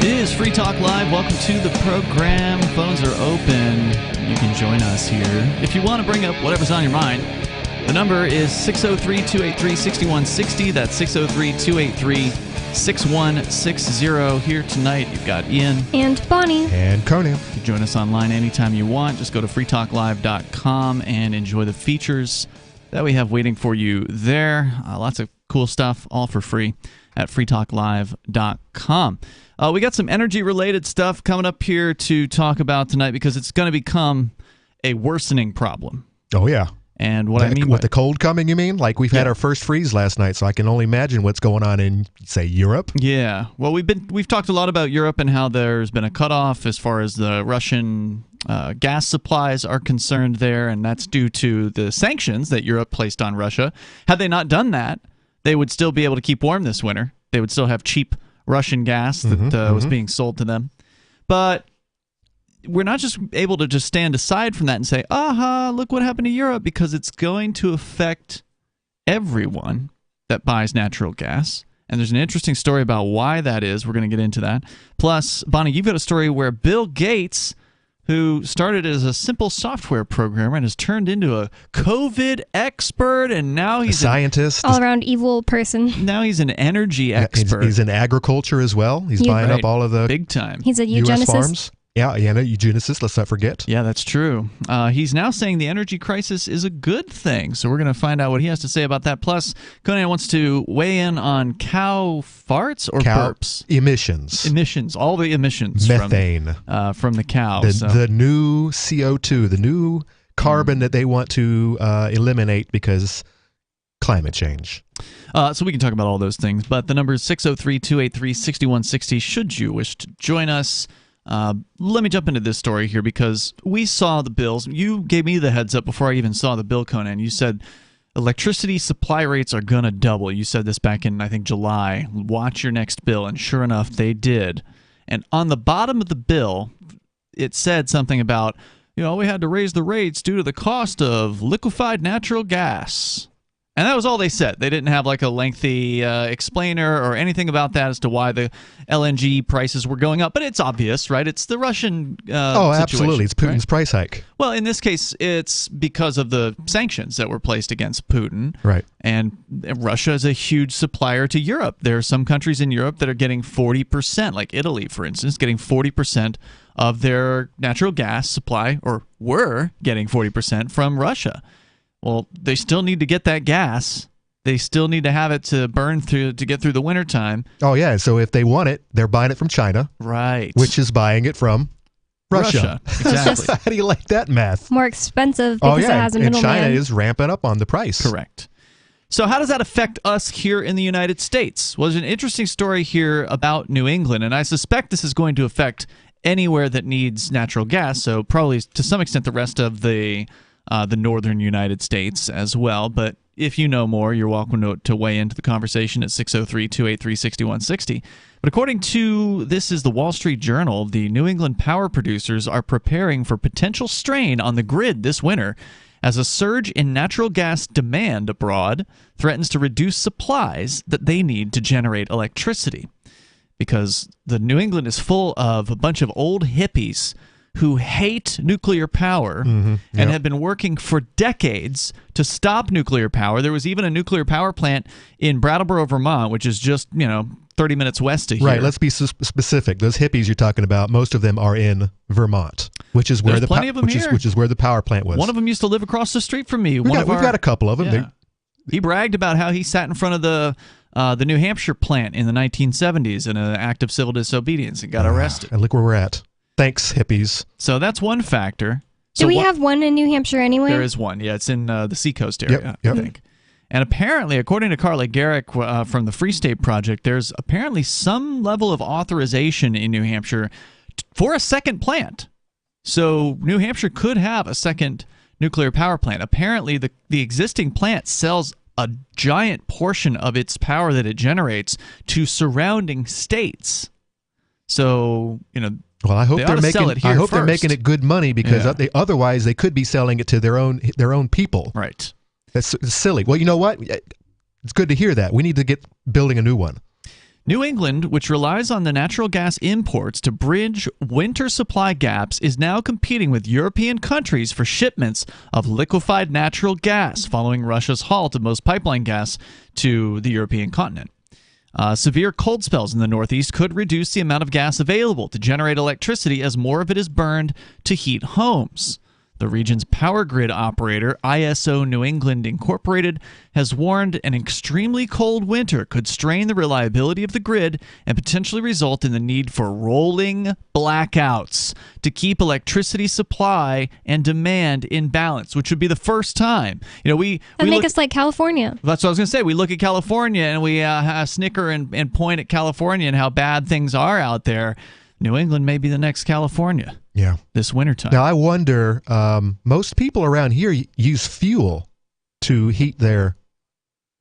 is Free Talk Live. Welcome to the program. Phones are open. You can join us here. If you want to bring up whatever's on your mind, the number is 603-283-6160. That's 603-283-6160. Here tonight, you've got Ian. And Bonnie. And Conan. You can join us online anytime you want. Just go to freetalklive.com and enjoy the features that we have waiting for you there. Lots of cool stuff, all for free at freetalklive.com. We got some energy-related stuff coming up here to talk about tonight because it's going to become a worsening problem. Oh, yeah. And what I mean with the cold coming, you mean? Like we've had our first freeze last night, so I can only imagine what's going on in, say, Europe. Yeah. Well, we've talked a lot about Europe and how there's been a cutoff as far as the Russian gas supplies are concerned there, and that's due to the sanctions that Europe placed on Russia. Had they not done that, they would still be able to keep warm this winter. They would still have cheap Russian gas that was being sold to them. But we're not just able to just stand aside from that and say, aha, look what happened to Europe, because it's going to affect everyone that buys natural gas. And there's an interesting story about why that is. We're going to get into that. Plus, Bonnie, you've got a story where Bill Gates, who started as a simple software programmer and has turned into a COVID expert, and now he's a scientist, all-around evil person. Now he's an energy expert. He's in agriculture as well. He's buying up all of the big time. He's a U.S. eugenicist. farms. Yeah, a eugenicist, let's not forget. Yeah, that's true. He's now saying the energy crisis is a good thing, so we're going to find out what he has to say about that. Plus, Conan wants to weigh in on cow farts or burps? Emissions, all the emissions. Methane. From the cows. The new CO2, the new carbon that they want to eliminate because climate change. So we can talk about all those things, but the number is 603-283-6160 should you wish to join us. Let me jump into this story here because we saw the bills. You gave me the heads up before I even saw the bill, Conan. You said electricity supply rates are going to double. You said this back in, I think, July. Watch your next bill. And sure enough, they did. And on the bottom of the bill, it said something about, we had to raise the rates due to the cost of liquefied natural gas. And that was all they said. They didn't have like a lengthy explainer or anything about that as to why the LNG prices were going up. But it's obvious, right? It's the Russian absolutely. It's Putin's price hike. Well, in this case, it's because of the sanctions that were placed against Putin. Right. And Russia is a huge supplier to Europe. There are some countries in Europe that are getting 40%, like Italy, for instance, getting 40% of their natural gas supply, or were getting 40% from Russia. Well, they still need to get that gas. They still need to have it to burn through to get through the wintertime. Oh, yeah. So if they want it, they're buying it from China. Right. Which is buying it from Russia. Exactly. How do you like that math? More expensive because it has a middleman. And China is ramping up on the price. Correct. So how does that affect us here in the United States? Well, there's an interesting story here about New England, and I suspect this is going to affect anywhere that needs natural gas, so probably to some extent the rest of the northern United States as well. But if you know more, you're welcome to weigh into the conversation at 603-283-6160. But according to, this is the Wall Street Journal, the New England power producers are preparing for potential strain on the grid this winter as a surge in natural gas demand abroad threatens to reduce supplies that they need to generate electricity. Because the New England is full of a bunch of old hippies who hate nuclear power and have been working for decades to stop nuclear power. There was even a nuclear power plant in Brattleboro, Vermont, which is just, 30 minutes west of here. Right, let's be specific. Those hippies you're talking about, most of them are in Vermont, which is where which is where the power plant was. One of them used to live across the street from me. We've got a couple of them. Yeah. He bragged about how he sat in front of the New Hampshire plant in the 1970s in an act of civil disobedience and got arrested. And look where we're at. Thanks, hippies. So that's one factor. Do we have one in New Hampshire anyway? There is one. Yeah, it's in the Seacoast area, I think. And apparently, according to Carly Garrick from the Free State Project, there's apparently some level of authorization in New Hampshire for a second plant. So New Hampshire could have a second nuclear power plant. Apparently, the existing plant sells a giant portion of its power that it generates to surrounding states. So, well, I hope they're making it good money because otherwise they could be selling it to their own people. Right. That's silly. Well, you know what? It's good to hear that. We need to get building a new one. New England, which relies on the natural gas imports to bridge winter supply gaps, is now competing with European countries for shipments of liquefied natural gas following Russia's halt of most pipeline gas to the European continent. Severe cold spells in the Northeast could reduce the amount of gas available to generate electricity as more of it is burned to heat homes. The region's power grid operator, ISO New England Incorporated, has warned an extremely cold winter could strain the reliability of the grid and potentially result in the need for rolling blackouts to keep electricity supply and demand in balance, which would be the first time. We make us like California. That's what I was going to say. We look at California and we snicker and point at California and how bad things are out there. New England may be the next California. Yeah. This wintertime. Now, I wonder, most people around here use fuel to heat their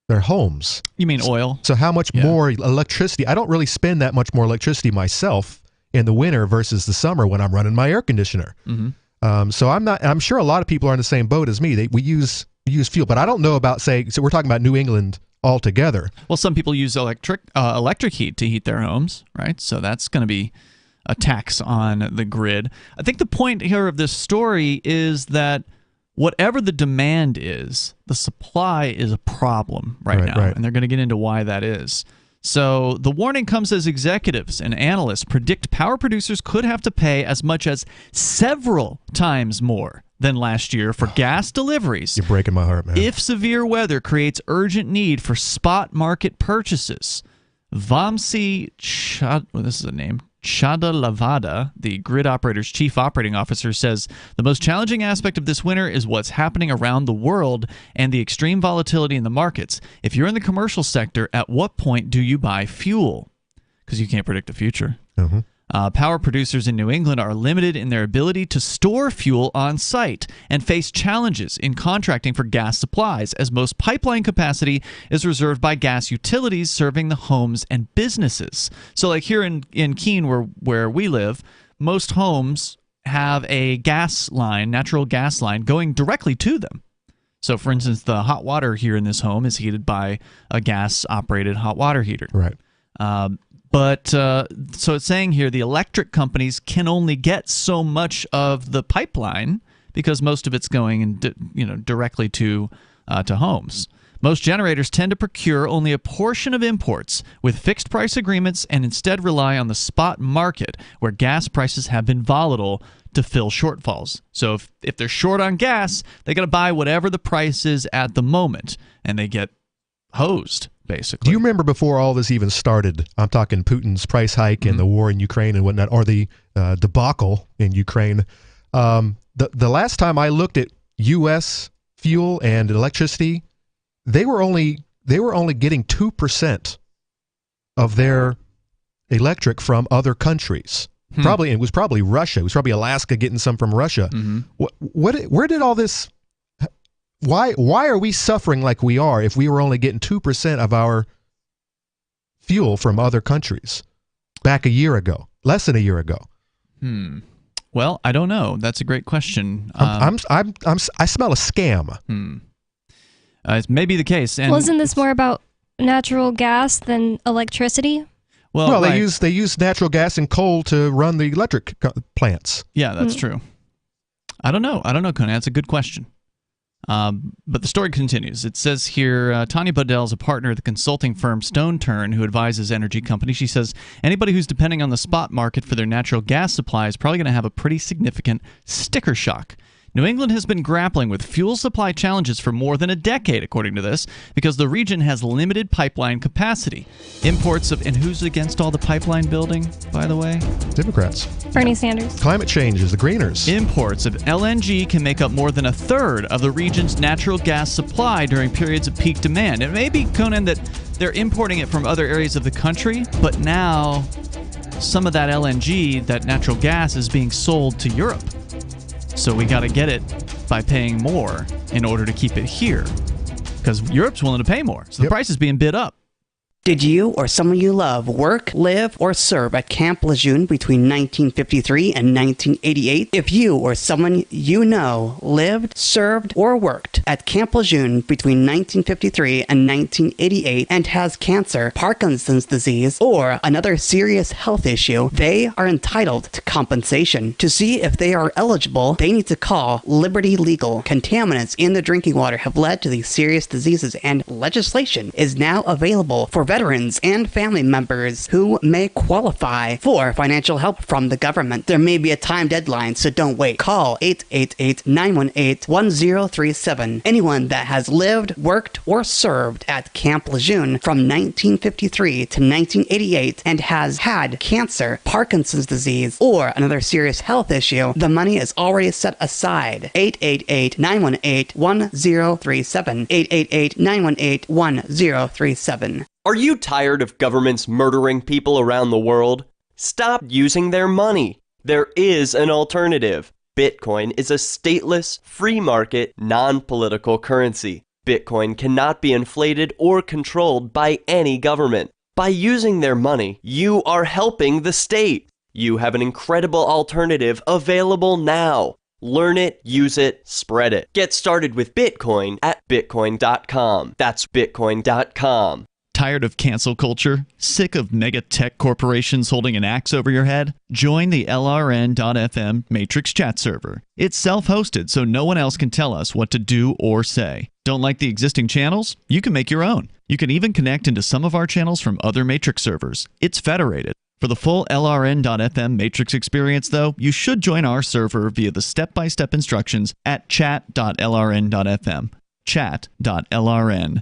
homes. You mean oil? So how much more electricity? I don't really spend that much more electricity myself in the winter versus the summer when I'm running my air conditioner. Mm-hmm. So I'm sure a lot of people are in the same boat as me. We use fuel, but I don't know about, so we're talking about New England altogether. Well, some people use electric heat to heat their homes, right? So that's going to be a tax on the grid. I think the point here of this story is that whatever the demand is, the supply is a problem right now, and they're going to get into why that is. So the warning comes as executives and analysts predict power producers could have to pay as much as several times more than last year for gas deliveries. You're breaking my heart, man. If severe weather creates urgent need for spot market purchases. Vamsi Chadalavada, the grid operator's chief operating officer, says the most challenging aspect of this winter is what's happening around the world and the extreme volatility in the markets. If you're in the commercial sector, at what point do you buy fuel? Because you can't predict the future. Mm-hmm. Power producers in New England are limited in their ability to store fuel on site and face challenges in contracting for gas supplies, as most pipeline capacity is reserved by gas utilities serving the homes and businesses. So like here in Keene, where we live, most homes have a gas line, natural gas line, going directly to them. So, for instance, the hot water here in this home is heated by a gas-operated hot water heater. Right. But so it's saying here the electric companies can only get so much of the pipeline because most of it's going directly to homes. Most generators tend to procure only a portion of imports with fixed price agreements and instead rely on the spot market where gas prices have been volatile to fill shortfalls. So if they're short on gas, they got to buy whatever the price is at the moment, and they get hosed. Basically. Do you remember before all this even started? I'm talking Putin's price hike and the war in Ukraine and whatnot, or the debacle in Ukraine. The last time I looked at U.S. fuel and electricity, they were only getting 2% of their electric from other countries. It was probably Russia. It was probably Alaska getting some from Russia. Mm-hmm. Where did all this? Why are we suffering like we are if we were only getting 2% of our fuel from other countries back a year ago, less than a year ago? Well, I don't know. That's a great question. I smell a scam. It may be the case. And wasn't this more about natural gas than electricity? Well, they use natural gas and coal to run the electric plants. Yeah, that's true. I don't know, Conan. That's a good question. But the story continues. It says here, Tanya Bodell is a partner at the consulting firm Stone Turn, who advises energy companies. She says anybody who's depending on the spot market for their natural gas supply is probably going to have a pretty significant sticker shock. New England has been grappling with fuel supply challenges for more than a decade, according to this, because the region has limited pipeline capacity. Imports of... And who's against all the pipeline building, by the way? Democrats. Bernie Sanders. Climate change is the Greeners. Imports of LNG can make up more than a third of the region's natural gas supply during periods of peak demand. It may be, Conan, that they're importing it from other areas of the country, but now some of that LNG, that natural gas, is being sold to Europe. So we got to get it by paying more in order to keep it here, because Europe's willing to pay more. So the price is being bid up. Did you or someone you love work, live, or serve at Camp Lejeune between 1953 and 1988? If you or someone you know lived, served, or worked at Camp Lejeune between 1953 and 1988 and has cancer, Parkinson's disease, or another serious health issue, they are entitled to compensation. To see if they are eligible, they need to call Liberty Legal. Contaminants in the drinking water have led to these serious diseases, and legislation is now available for veterans and family members who may qualify for financial help from the government. There may be a time deadline, so don't wait. Call 888-918-1037. Anyone that has lived, worked, or served at Camp Lejeune from 1953 to 1988 and has had cancer, Parkinson's disease, or another serious health issue, the money is already set aside. 888-918-1037. 888-918-1037. Are you tired of governments murdering people around the world? Stop using their money. There is an alternative. Bitcoin is a stateless, free market, non-political currency. Bitcoin cannot be inflated or controlled by any government. By using their money, you are helping the state. You have an incredible alternative available now. Learn it, use it, spread it. Get started with Bitcoin at Bitcoin.com. That's Bitcoin.com. Tired of cancel culture? Sick of mega tech corporations holding an axe over your head? Join the LRN.FM Matrix chat server. It's self-hosted, so no one else can tell us what to do or say. Don't like the existing channels? You can make your own. You can even connect into some of our channels from other Matrix servers. It's federated. For the full LRN.FM Matrix experience, though, you should join our server via the step-by-step instructions at chat.lrn.fm. chat.lrn.fm.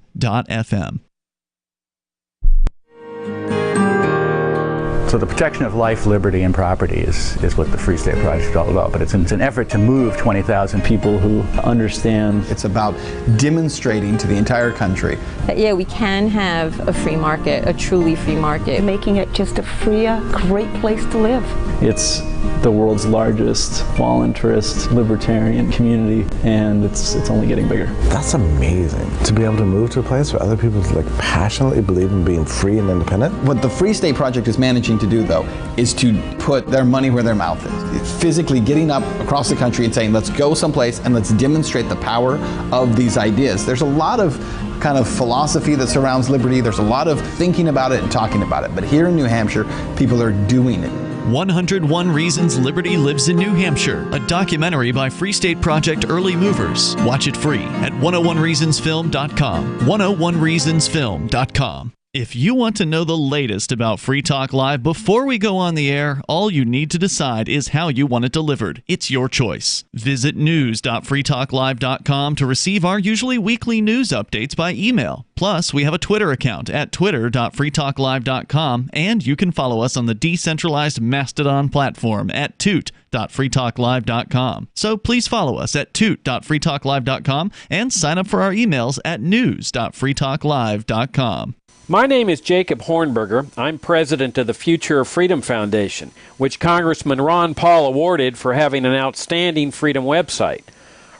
So the protection of life, liberty, and property is what the Free State Project is all about. But it's an effort to move 20,000 people who understand. It's about demonstrating to the entire country that, yeah, we can have a free market, a truly free market. Making it just a freer, great place to live. It's the world's largest voluntarist libertarian community, and it's only getting bigger. That's amazing, to be able to move to a place where other people passionately believe in being free and independent. What the Free State Project is managing to do, though, is to put their money where their mouth is. It's physically getting up across the country and saying, let's go someplace and let's demonstrate the power of these ideas. There's a lot of kind of philosophy that surrounds liberty. There's a lot of thinking about it and talking about it. But here in New Hampshire, people are doing it. 101 Reasons Liberty Lives in New Hampshire, a documentary by Free State Project Early Movers. Watch it free at 101reasonsfilm.com. 101reasonsfilm.com. If you want to know the latest about Free Talk Live before we go on the air, all you need to decide is how you want it delivered. It's your choice. Visit news.freetalklive.com to receive our usually weekly news updates by email. Plus, we have a Twitter account at twitter.freetalklive.com, and you can follow us on the decentralized Mastodon platform at toot.freetalklive.com. So please follow us at toot.freetalklive.com and sign up for our emails at news.freetalklive.com. My name is Jacob Hornberger. I'm president of the Future of Freedom Foundation, which Congressman Ron Paul awarded for having an outstanding freedom website.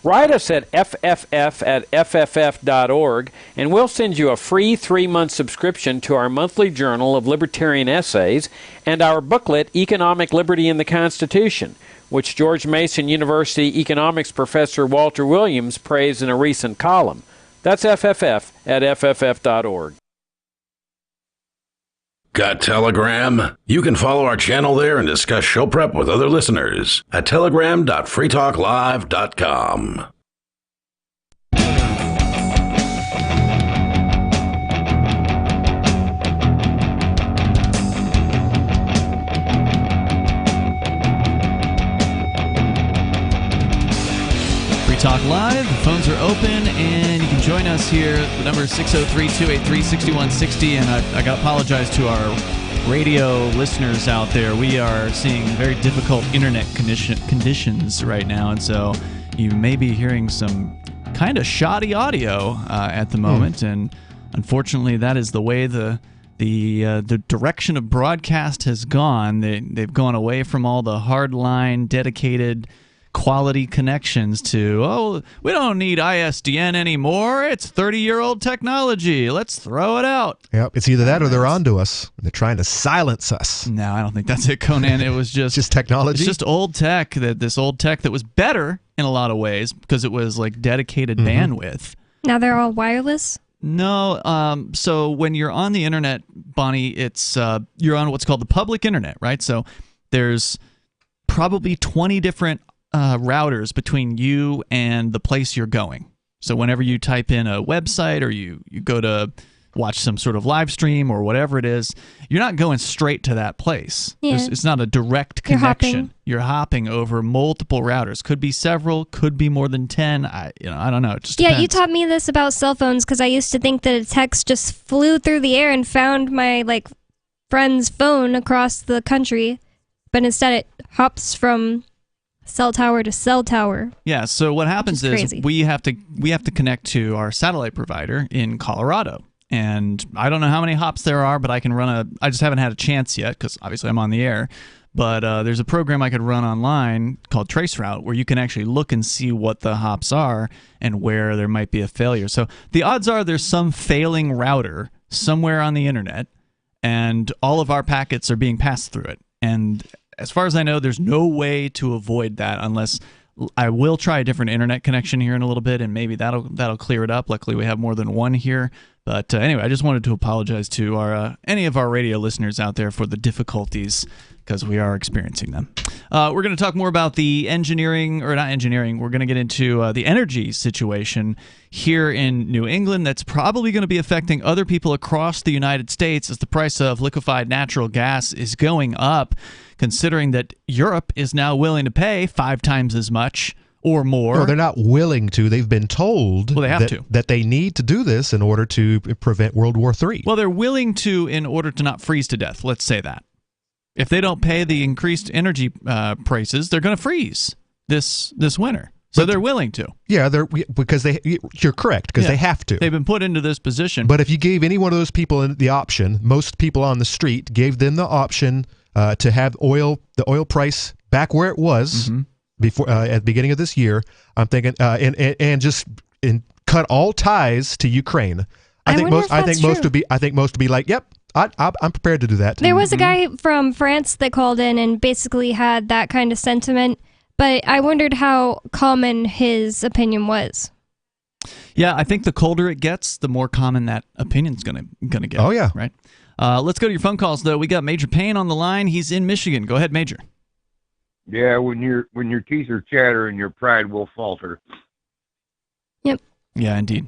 Write us at fff@fff.org, and we'll send you a free 3-month subscription to our monthly journal of libertarian essays and our booklet, Economic Liberty in the Constitution, which George Mason University economics professor Walter Williams praised in a recent column. That's fff@fff.org. Got Telegram? You can follow our channel there and discuss show prep with other listeners at telegram.freetalklive.com. Free Talk Live, the phones are open, and you can join us here. The number is 603-283-6160, and I got to apologize to our radio listeners out there. We are seeing very difficult internet conditions right now, and so you may be hearing some kind of shoddy audio at the moment, and unfortunately that is the way the direction of broadcast has gone. They've gone away from all the hardline, dedicated quality connections to, oh, we don't need ISDN anymore. It's 30-year-old technology. Let's throw it out. Yep, it's either that or they're onto us. They're trying to silence us. No, I don't think that's it, Conan. It was just technology. It's just old tech. This old tech that was better in a lot of ways because it was like dedicated bandwidth. Now they're all wireless? No. So when you're on the internet, Bonnie, it's you're on what's called the public internet, right? So there's probably 20 different routers between you and the place you're going. So whenever you type in a website or you go to watch some sort of live stream or whatever it is, you're not going straight to that place. Yeah. It's not a direct connection. You're hopping over multiple routers. Could be several, could be more than 10. I don't know. It just depends. You taught me this about cell phones because I used to think that a text just flew through the air and found my friend's phone across the country, but instead it hops from cell tower to cell tower. Yeah, so what happens is we have to connect to our satellite provider in Colorado. And I don't know how many hops there are, but I just haven't had a chance yet because obviously I'm on the air. But there's a program I could run online called Traceroute where you can actually look and see what the hops are and where there might be a failure. So the odds are there's some failing router somewhere on the internet and all of our packets are being passed through it. And as far as I know, there's no way to avoid that unless I will try a different internet connection here in a little bit, and maybe that'll clear it up. Luckily, we have more than one here. But anyway, I just wanted to apologize to our any of our radio listeners out there for the difficulties because we are experiencing them. We're going to talk more about the we're going to get into the energy situation here in New England that's probably going to be affecting other people across the United States as the price of liquefied natural gas is going up, considering that Europe is now willing to pay 5 times as much or more. No, they're not willing to. They've been told that they need to do this in order to prevent World War III. Well, they're willing to in order to not freeze to death. Let's say that. If they don't pay the increased energy prices, they're going to freeze this winter. So they're willing to. Yeah, because you're correct, because they have to. They've been put into this position. But if you gave any one of those people the option, most people on the street gave them the option to have the oil price back where it was before at the beginning of this year. I'm thinking and just cut all ties to Ukraine. I think most would be like, yep, I'm prepared to do that. There was a guy from France that called in and basically had that kind of sentiment, but I wondered how common his opinion was. Yeah, I think the colder it gets, the more common that opinion's gonna get. Oh yeah, right. Let's go to your phone calls though. We got Major Payne on the line. He's in Michigan. Go ahead, Major. Yeah, when your teeth are chattering, your pride will falter. Yep. Yeah, indeed.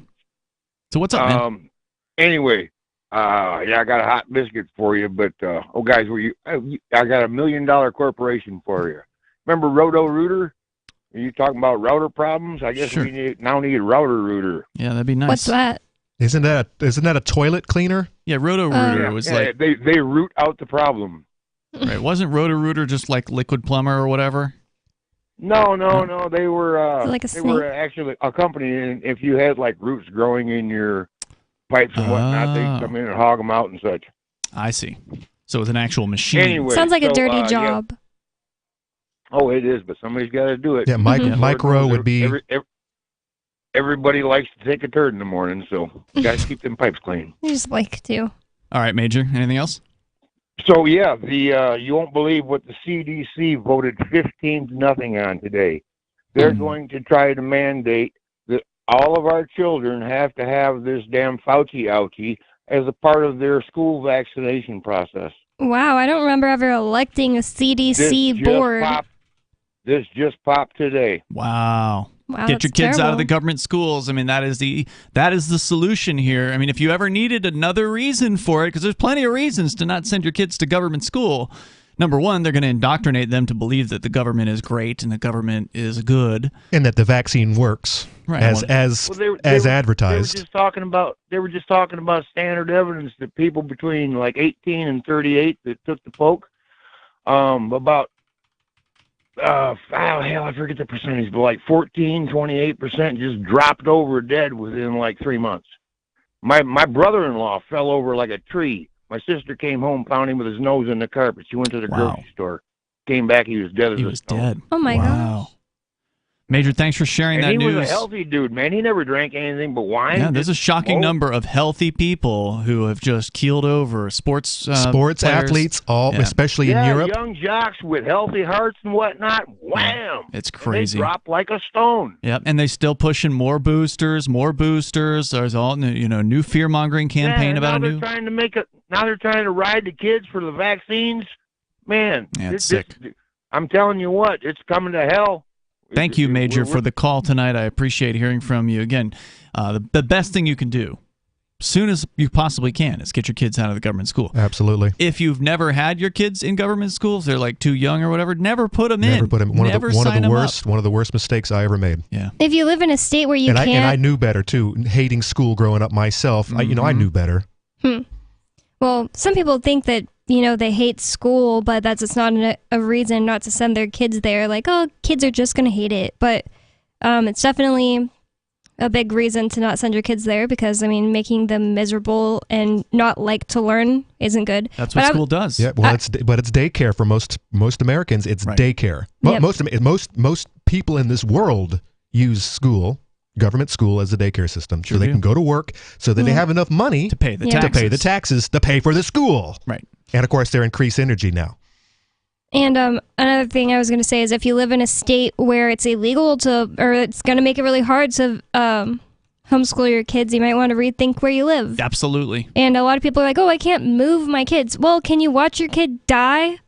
So what's up, man? Anyway, I got a hot biscuit for you, but guys, I got $1 million corporation for you. Remember Roto-Rooter? Are you talking about router problems? I guess we now need Router-Rooter. Yeah, that'd be nice. What's that? Isn't that a toilet cleaner? Yeah, Roto-Rooter was like they root out the problem. Right? Wasn't Roto-Rooter just like Liquid Plumber or whatever? No. They were were actually a company, and if you had like roots growing in your pipes and whatnot, they'd come in and hog them out and such. I see. So it was an actual machine. Anyway, sounds like a dirty job. Yeah. Oh, it is, but somebody's got to do it. Yeah, micro would be. Everybody likes to take a turd in the morning, so you got to keep them pipes clean. You just like to. All right, Major. Anything else? So yeah, you won't believe what the CDC voted 15-0 on today. They're going to try to mandate that all of our children have to have this damn Fauci ouchie as a part of their school vaccination process. Wow, I don't remember ever electing a CDC board. This just popped today. Wow. Get your kids terrible. out of the government schools. I mean, that is the solution here. I mean, if you ever needed another reason for it, because there's plenty of reasons to not send your kids to government school. Number one, they're going to indoctrinate them to believe that the government is great and the government is good, and that the vaccine works as advertised. They were just talking about standard evidence that people between like 18 and 38 that took the poke, about I forget the percentage, but like 28% just dropped over dead within like 3 months. My brother-in-law fell over like a tree. My sister came home pounding with his nose in the carpet. She went to the grocery store, came back, he was dead as a stone. Dead. Oh my gosh. Major, thanks for sharing And that he news. was a healthy dude, man. He never drank anything but wine. Yeah, there's a shocking smoke. number of healthy people who have just keeled over. Sports players. athletes, especially in Europe. Young jocks with healthy hearts and whatnot. Wham! It's crazy. They drop like a stone. Yep, and they still pushing more boosters. There's all new fear mongering campaign about now a new. They're trying to make it. Now they're trying to ride the kids for the vaccines. Man, Yeah, it's sick. I'm telling you what, it's coming to hell. Thank you, Major, for the call tonight. I appreciate hearing from you. Again, the best thing you can do, as soon as you possibly can, is get your kids out of the government school. Absolutely. If you've never had your kids in government schools, they're like too young or whatever, never put them in. Never put them. One Never of sign the them worst. up. One of the worst mistakes I ever made. Yeah. If you live in a state where you and can't, I knew better too. Hating school growing up myself, I knew better. Well, some people think that they hate school, but it's not a reason not to send their kids there. Like, oh, kids are just gonna hate it, but it's definitely a big reason to not send your kids there because making them miserable and not like to learn isn't good. That's what school does. Yeah, well, it's daycare for most Americans. It's daycare. Yep. Most people in this world use government school as a daycare system, so they can go to work, so that they have enough money to pay the taxes, to pay for the school. Right. And of course, their increased energy now. And another thing I was going to say is if you live in a state where it's illegal or it's going to make it really hard to homeschool your kids, you might want to rethink where you live. Absolutely. And a lot of people are like, oh, I can't move my kids. Well, can you watch your kid die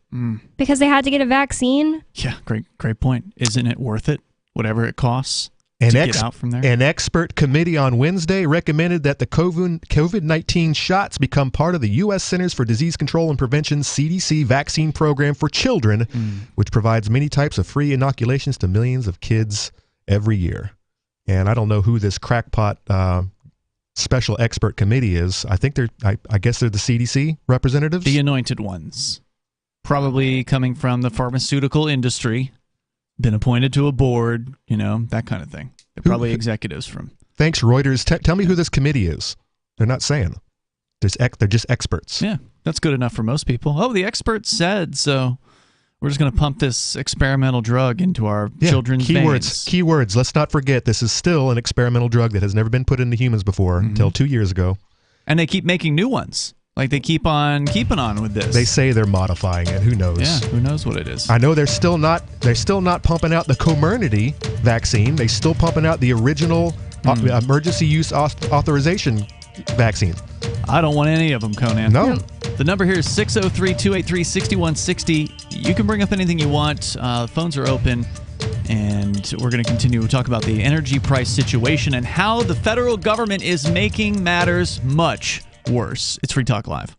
because they had to get a vaccine? Yeah, great point. Isn't it worth it, whatever it costs? Get out from there? An expert committee on Wednesday recommended that the COVID-19 shots become part of the U.S. Centers for Disease Control and Prevention CDC vaccine program for children, which provides many types of free inoculations to millions of kids every year. And I don't know who this crackpot special expert committee is. I think I guess they're the CDC representatives? The anointed ones. Probably coming from the pharmaceutical industry. Been appointed to a board, that kind of thing. They're probably executives from. Thanks, Reuters. Tell me who this committee is. They're not saying. They're just experts. Yeah, that's good enough for most people. Oh, the experts said, so we're just going to pump this experimental drug into our children's veins. Keywords. Let's not forget, this is still an experimental drug that has never been put into humans before until 2 years ago. And they keep making new ones. Like they keep on keeping on with this. They say they're modifying it. Who knows? Yeah, who knows what it is? I know they're still not pumping out the Comirnaty vaccine. They're still pumping out the original emergency use authorization vaccine. I don't want any of them, Conan. No. The number here is 603-283-6160. You can bring up anything you want. Phones are open. And we're going to continue to talk about the energy price situation and how the federal government is making matters much worse. It's Free Talk Live.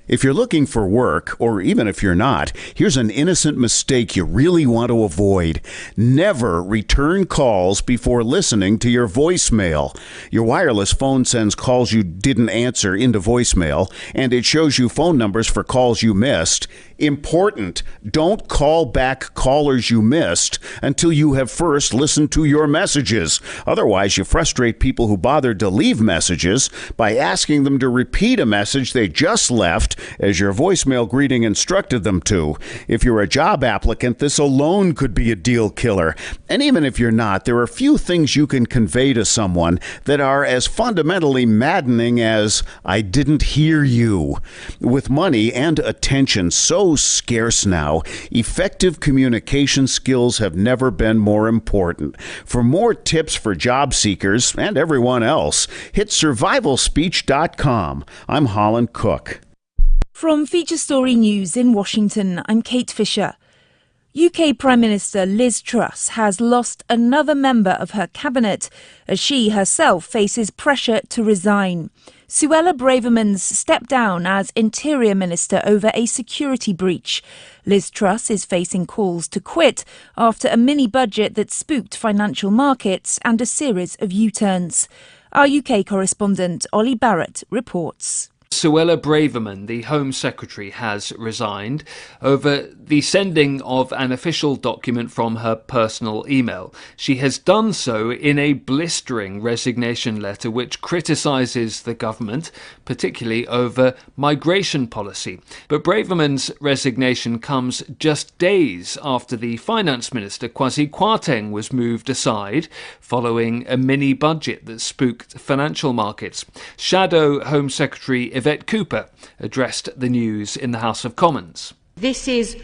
If you're looking for work, or even if you're not, here's an innocent mistake you really want to avoid. Never return calls before listening to your voicemail. Your wireless phone sends calls you didn't answer into voicemail, and it shows you phone numbers for calls you missed. Important, don't call back callers you missed until you have first listened to your messages. Otherwise, you frustrate people who bothered to leave messages by asking them to repeat a message they just left as your voicemail greeting instructed them to. If you're a job applicant, this alone could be a deal killer. And even if you're not, there are few things you can convey to someone that are as fundamentally maddening as, "I didn't hear you." With money and attention so scarce now, effective communication skills have never been more important. For more tips for job seekers and everyone else, hit survivalspeech.com. I'm Holland Cook. From Feature Story News in Washington, I'm Kate Fisher. UK Prime Minister Liz Truss has lost another member of her cabinet as she herself faces pressure to resign. Suella Braverman's stepped down as Interior Minister over a security breach. Liz Truss is facing calls to quit after a mini-budget that spooked financial markets and a series of U-turns. Our UK correspondent Ollie Barrett reports. Suella Braverman, the Home Secretary, has resigned over the sending of an official document from her personal email. She has done so in a blistering resignation letter which criticises the government, particularly over migration policy. But Braverman's resignation comes just days after the Finance Minister, Kwasi Kwarteng, was moved aside following a mini-budget that spooked financial markets. Shadow Home Secretary Yvette Cooper addressed the news in the House of Commons. This is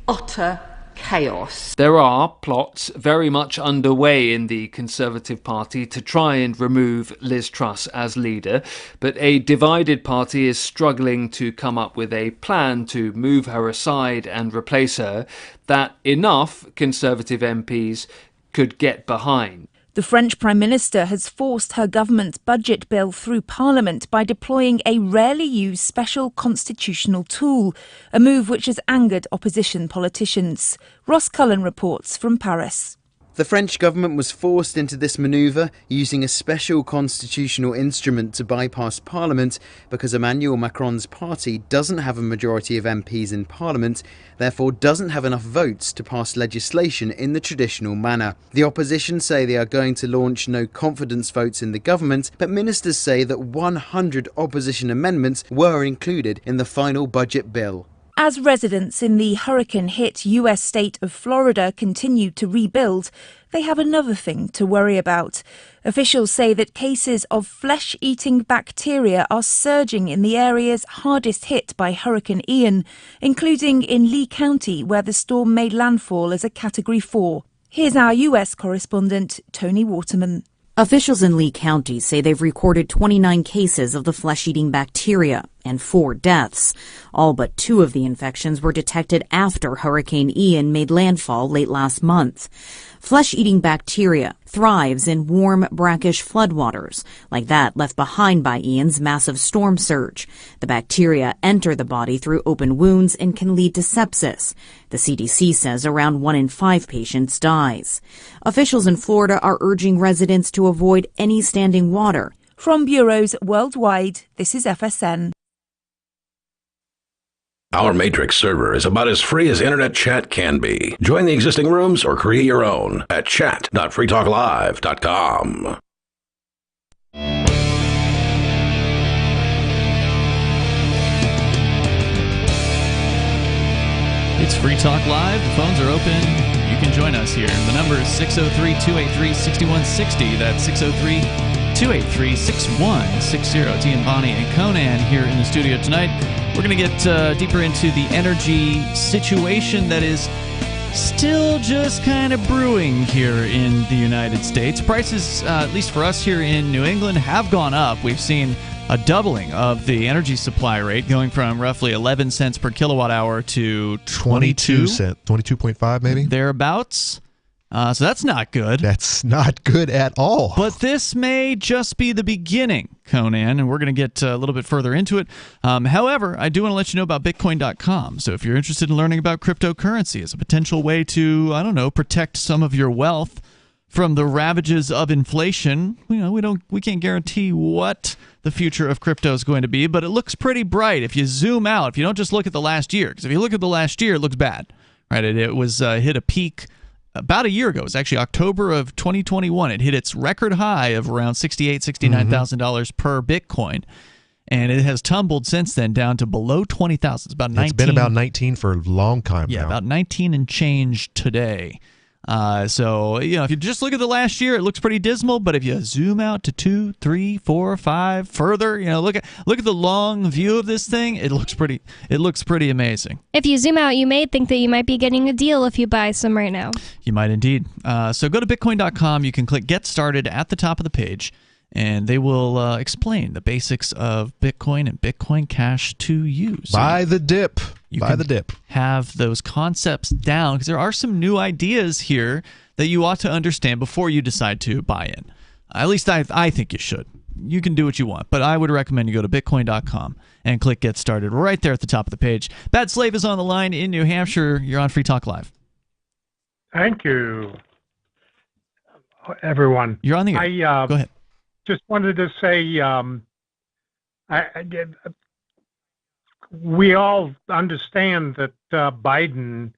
utter chaos. There are plots very much underway in the Conservative Party to try and remove Liz Truss as leader, but a divided party is struggling to come up with a plan to move her aside and replace her that enough Conservative MPs could get behind. The French Prime Minister has forced her government's budget bill through Parliament by deploying a rarely used special constitutional tool, a move which has angered opposition politicians. Ross Cullen reports from Paris. The French government was forced into this manoeuvre using a special constitutional instrument to bypass Parliament because Emmanuel Macron's party doesn't have a majority of MPs in Parliament, therefore doesn't have enough votes to pass legislation in the traditional manner. The opposition say they are going to launch no confidence votes in the government, but ministers say that 100 opposition amendments were included in the final budget bill. As residents in the hurricane-hit US state of Florida continue to rebuild, they have another thing to worry about. Officials say that cases of flesh-eating bacteria are surging in the areas hardest hit by Hurricane Ian, including in Lee County, where the storm made landfall as a Category 4. Here's our US correspondent, Tony Waterman. Officials in Lee County say they've recorded 29 cases of the flesh-eating bacteria and 4 deaths. All but 2 of the infections were detected after Hurricane Ian made landfall late last month. Flesh-eating bacteria thrives in warm, brackish floodwaters, like that left behind by Ian's massive storm surge. The bacteria enter the body through open wounds and can lead to sepsis. The CDC says around 1 in 5 patients dies. Officials in Florida are urging residents to avoid any standing water. From bureaus worldwide, this is FSN. Our Matrix server is about as free as internet chat can be. Join the existing rooms or create your own at chat.freetalklive.com. It's Free Talk Live. The phones are open. You can join us here. The number is 603-283-6160. That's 603-283-6160. T and Bonnie and Conan here in the studio tonight. We're going to get deeper into the energy situation that is still just kind of brewing here in the United States. Prices, at least for us here in New England, have gone up. We've seen a doubling of the energy supply rate, going from roughly 11 cents per kilowatt hour to 22 cents, 22.5 maybe? Thereabouts. So that's not good. That's not good at all. But this may just be the beginning, Conan, and we're going to get a little bit further into it. However, I do want to let you know about Bitcoin.com. So if you're interested in learning about cryptocurrency as a potential way to, protect some of your wealth from the ravages of inflation, we can't guarantee what the future of crypto is going to be, but it looks pretty bright if you zoom out. If you don't just look at the last year, because if you look at the last year, it looks bad, right? It was hit a peak about a year ago. It was actually October of 2021. It hit its record high of around $68,000, $69,000 per Bitcoin. And it has tumbled since then down to below 20,000. It's about 19. It's been about 19 for a long time now. Yeah, about 19 and change today. So, if you just look at the last year, it looks pretty dismal. But if you zoom out to 2, 3, 4, 5 further, look at the long view of this thing. It looks pretty amazing. If you zoom out, you may think that you might be getting a deal if you buy some right now. You might indeed. So go to Bitcoin.com. You can click Get Started at the top of the page, and they will explain the basics of Bitcoin and Bitcoin Cash to you. So buy the dip. Have those concepts down, because there are some new ideas here that you ought to understand before you decide to buy in. At least I think you should. You can do what you want, but I would recommend you go to Bitcoin.com and click Get Started right there at the top of the page. Bad Slave is on the line in New Hampshire. You're on Free Talk Live. Thank you, everyone. You're on the air. Go ahead. Just wanted to say we all understand that Biden,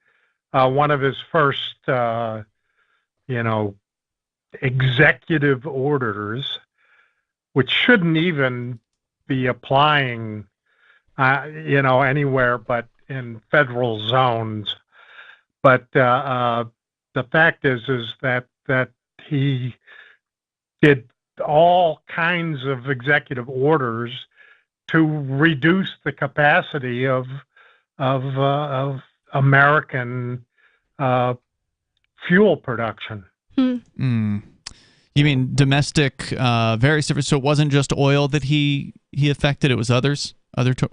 one of his first, executive orders, which shouldn't even be applying, anywhere but in federal zones. But the fact is that he did all kinds of executive orders to reduce the capacity of American fuel production. You mean domestic, various different? So it wasn't just oil that he affected; it was other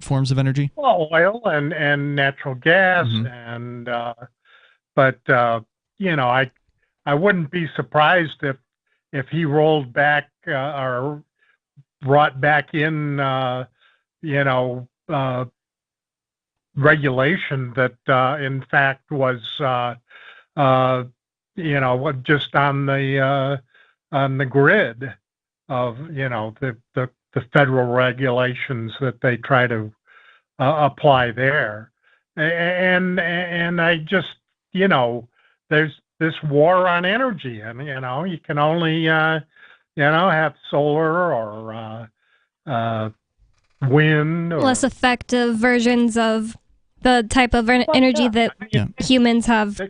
forms of energy. Well, oil and natural gas, and but I wouldn't be surprised if he rolled back or brought back in regulation that in fact was just on the grid of the federal regulations that they try to apply there, and I just there's this war on energy, and you can only have solar or wind or less effective versions of the type of energy that humans have,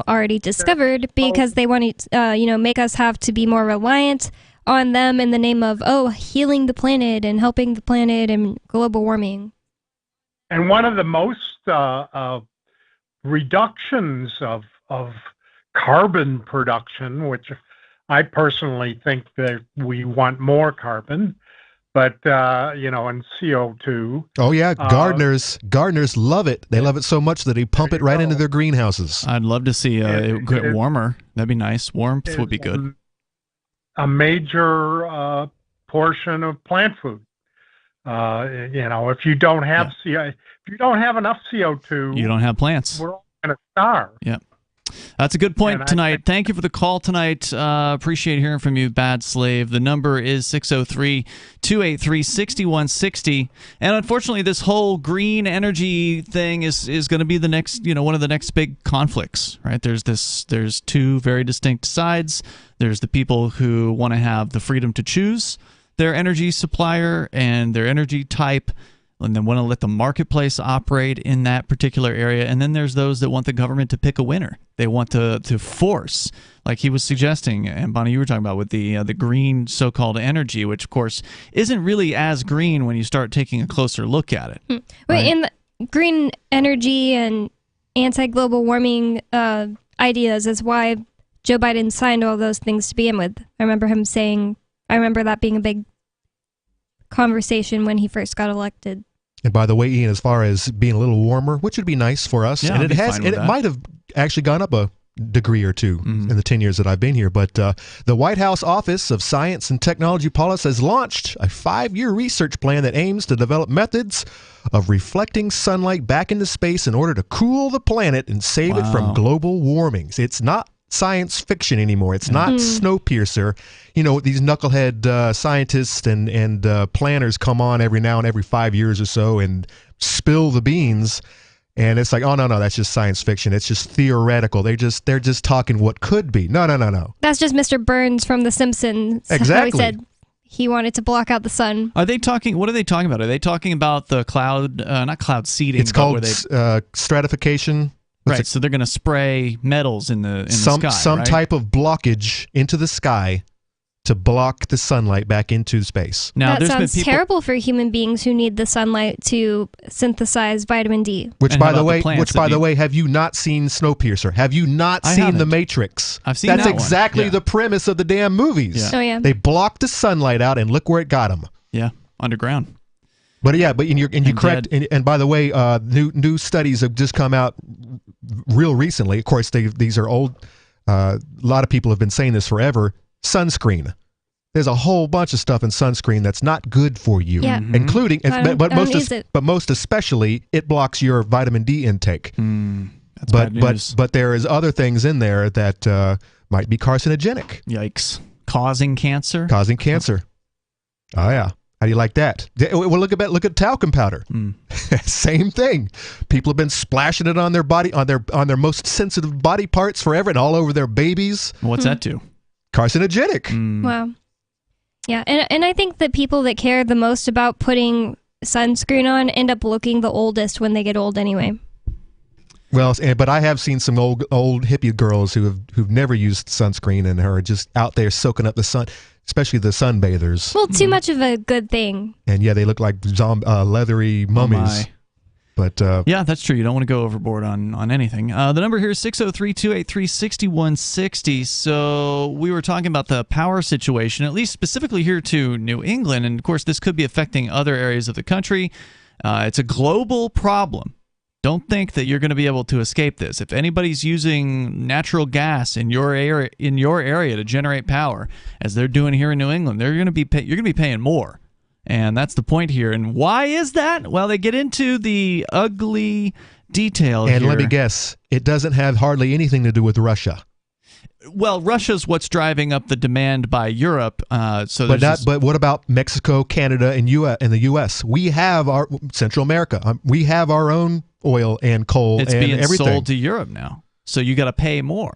already discovered, because they want to, make us have to be more reliant on them in the name of, healing the planet and helping the planet and global warming. And one of the most reductions of carbon production, which I personally think that we want more carbon, but and CO2. Oh yeah, gardeners love it. They love it so much that they pump it right into their greenhouses. I'd love to see it get warmer. That'd be nice. Warmth would be good. A major portion of plant food. If you don't have if you don't have enough CO2, you don't have plants. We're all going to starve. Yeah. That's a good point tonight. Thank you for the call tonight. Appreciate hearing from you, Bad Slave. The number is 603-283-6160. And unfortunately, this whole green energy thing is going to be the next, one of the next big conflicts, right? There's two very distinct sides. There's the people who want to have the freedom to choose their energy supplier and their energy type, and then want to let the marketplace operate in that particular area. And then there's those that want the government to pick a winner. They want to force, like he was suggesting, and Bonnie, you were talking about with the green so-called energy, which of course isn't really as green when you start taking a closer look at it. Right? In the green energy and anti-global warming ideas is why Joe Biden signed all those things to begin with. I remember that being a big conversation when he first got elected. And by the way, Ian, as far as being a little warmer, which would be nice for us, and it might have actually gone up a degree or two in the 10 years that I've been here. But the White House Office of Science and Technology Policy has launched a 5-year research plan that aims to develop methods of reflecting sunlight back into space in order to cool the planet and save it from global warming. It's not science fiction anymore. It's not Snowpiercer. These knucklehead scientists and planners come on every now and every 5 years or so and spill the beans. And it's like, oh, no, that's just science fiction. It's just theoretical. They're just talking what could be. No. That's just Mr. Burns from The Simpsons. Exactly. How he said he wanted to block out the sun. What are they talking about? Are they talking about the cloud, not cloud seeding? It's called stratification. Right, so they're going to spray metals in the sky, some type of blockage into the sky to block the sunlight back into space. Now, that sounds terrible for human beings who need the sunlight to synthesize vitamin D. Which, by the way, have you not seen Snowpiercer? Have you not seen The Matrix? I've seen That's that exactly the premise of the damn movies. Yeah. Oh, yeah. They blocked the sunlight out, and look where it got them. Yeah, underground. But you're correct. And by the way, new studies have just come out real recently. Of course, these are old. A lot of people have been saying this forever. Sunscreen. There's a whole bunch of stuff in sunscreen that's not good for you, including, but most especially, it blocks your vitamin D intake. That's bad news. But there is other things in there that might be carcinogenic. Yikes! Causing cancer. Oh yeah. How do you like that? Well, look at talcum powder. Same thing. People have been splashing it on their body, on their most sensitive body parts forever, and all over their babies. What's that do? Carcinogenic. Wow. Yeah, and I think that people that care the most about putting sunscreen on end up looking the oldest when they get old anyway. Well, but I have seen some old hippie girls who've never used sunscreen and are just out there soaking up the sun, especially the sunbathers. Well, too much of a good thing. And yeah, they look like leathery mummies. But yeah, that's true. You don't want to go overboard on anything. The number here is 603-283-6160. So we were talking about the power situation, at least specifically here to New England. And of course, this could be affecting other areas of the country. It's a global problem. Don't think that you're going to be able to escape this. If anybody's using natural gas in your area to generate power, as they're doing here in New England, you're going to be paying more. And that's the point here. And why is that? Well, they get into the ugly detail here. And let me guess, it doesn't have hardly anything to do with Russia. Well, Russia's what's driving up the demand by Europe. But what about Mexico, Canada, and the U.S.? We have our Central America. We have our own oil and coal and everything. It's being sold to Europe now, so you got to pay more.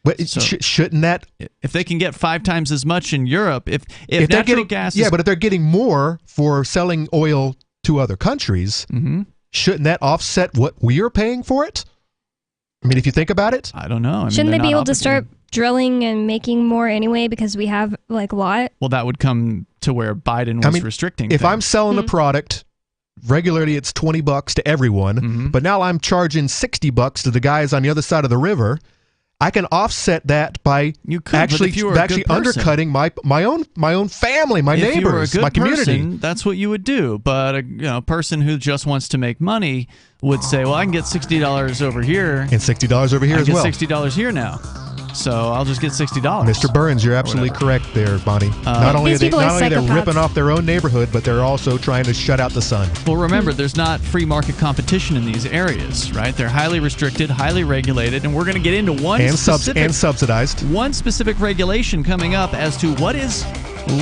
But shouldn't that? If they can get 5 times as much in Europe, if natural gas, but if they're getting more for selling oil to other countries, shouldn't that offset what we are paying for it? I mean, if you think about it, I don't know. Shouldn't they be able to start drilling and making more anyway because we have like a lot? Well, that would come to where Biden was restricting. If I'm selling a product. Regularly, it's $20 to everyone, but now I'm charging $60 to the guys on the other side of the river. I can offset that by actually undercutting my own family, my neighbors, my community. That's what you would do. But a person who just wants to make money would say, "Well, I can get $60 over here, and $60 over here as well. $60 here now." So I'll just get $60. Mr. Burns, you're absolutely correct there, Bonnie. Not only are they ripping off their own neighborhood, but they're also trying to shut out the sun. Well, remember, there's not free market competition in these areas, right? They're highly restricted, highly regulated, and we're going to get into and subsidized. One specific regulation coming up as to what is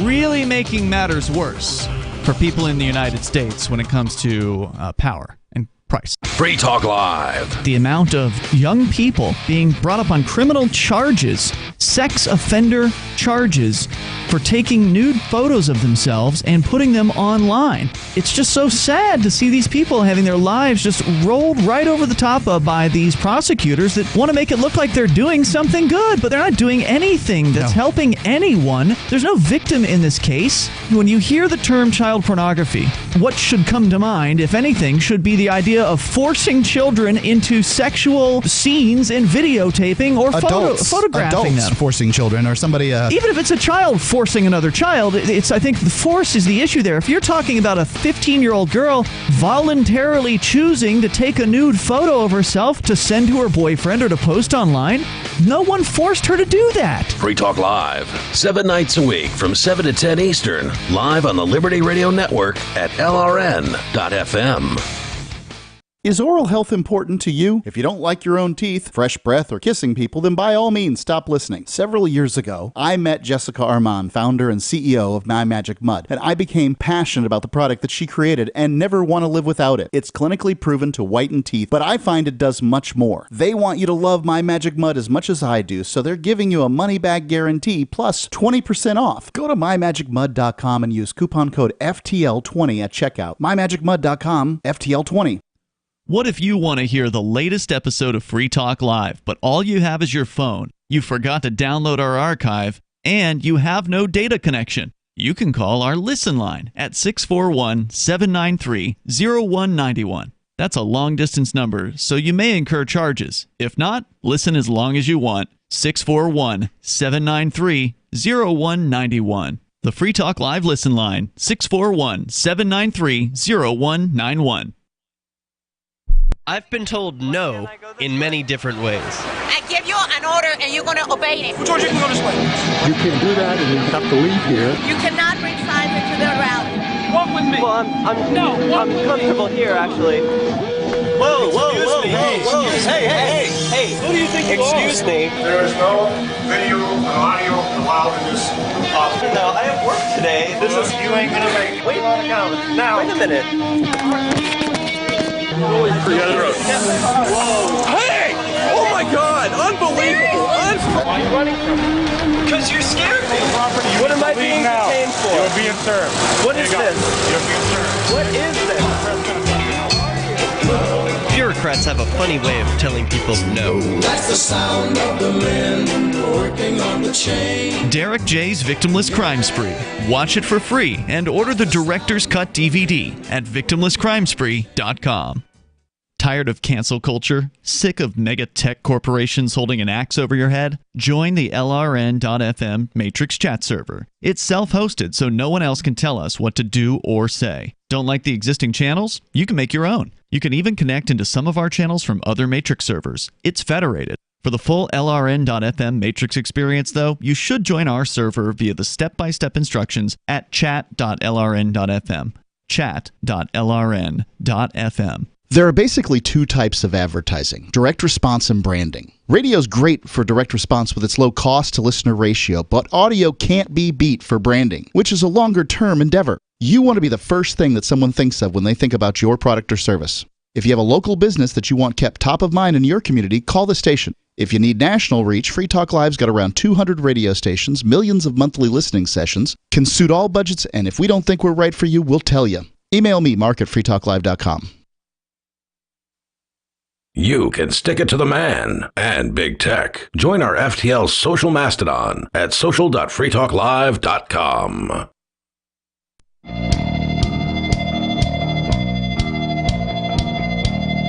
really making matters worse for people in the United States when it comes to power and price. Free Talk Live. The amount of young people being brought up on criminal charges, sex offender charges, for taking nude photos of themselves and putting them online. It's just so sad to see these people having their lives just rolled right over the top of by these prosecutors that want to make it look like they're doing something good, but they're not doing anything that's helping anyone. There's no victim in this case. When you hear the term child pornography, what should come to mind, if anything, should be the idea of forcing children into sexual scenes and videotaping or photographing them. Forcing children or somebody... Even if it's a child forcing another child, I think the force is the issue there. If you're talking about a 15-year-old girl voluntarily choosing to take a nude photo of herself to send to her boyfriend or to post online, no one forced her to do that. Free Talk Live, 7 nights a week from 7 to 10 Eastern, live on the Liberty Radio Network at LRN.FM. Is oral health important to you? If you don't like your own teeth, fresh breath, or kissing people, then by all means stop listening. Several years ago, I met Jessica Armand, founder and CEO of My Magic Mud, and I became passionate about the product that she created and never want to live without it. It's clinically proven to whiten teeth, but I find it does much more. They want you to love My Magic Mud as much as I do, so they're giving you a money-back guarantee plus 20% off. Go to MyMagicMud.com and use coupon code FTL20 at checkout. MyMagicMud.com, FTL20. What if you want to hear the latest episode of Free Talk Live, but all you have is your phone, you forgot to download our archive, and you have no data connection? You can call our Listen line at 641-793-0191. That's a long-distance number, so you may incur charges. If not, listen as long as you want. 641-793-0191. The Free Talk Live Listen line, 641-793-0191. I've been told no in many different ways. I give you an order and you're going to obey it. George, you can go this way. You can't do that and you have to leave here. You cannot bring signs into the rally. Walk with me. Well, I'm comfortable here, actually. Whoa. Hey. Who do you think Excuse me. There is no video and audio allowed in this office. No, I have work today. This is. You ain't gonna make it. Wait now. Wait a minute. Whoa. Hey! Oh my God! Unbelievable! Why are you running from me? Because you scared me. What am I being detained for? You're being served. What is this? You're being served. What is this? Bureaucrats have a funny way of telling people no. That's the sound of the men working on the chain. Derek J's Victimless Crime Spree. Watch it for free and order the Director's Cut DVD at victimlesscrimespree.com. Tired of cancel culture? Sick of mega tech corporations holding an axe over your head? Join the LRN.FM Matrix chat server. It's self-hosted, so no one else can tell us what to do or say. Don't like the existing channels? You can make your own. You can even connect into some of our channels from other Matrix servers. It's federated. For the full LRN.FM Matrix experience, though, you should join our server via the step-by-step instructions at chat.lrn.fm. Chat.lrn.fm. There are basically two types of advertising, direct response and branding. Radio's great for direct response with its low cost to listener ratio, but audio can't be beat for branding, which is a longer-term endeavor. You want to be the first thing that someone thinks of when they think about your product or service. If you have a local business that you want kept top of mind in your community, call the station. If you need national reach, Free Talk Live's got around 200 radio stations, millions of monthly listening sessions, can suit all budgets, and if we don't think we're right for you, we'll tell you. Email me, mark@freetalklive.com. You can stick it to the man and big tech. Join our FTL social mastodon at social.freetalklive.com.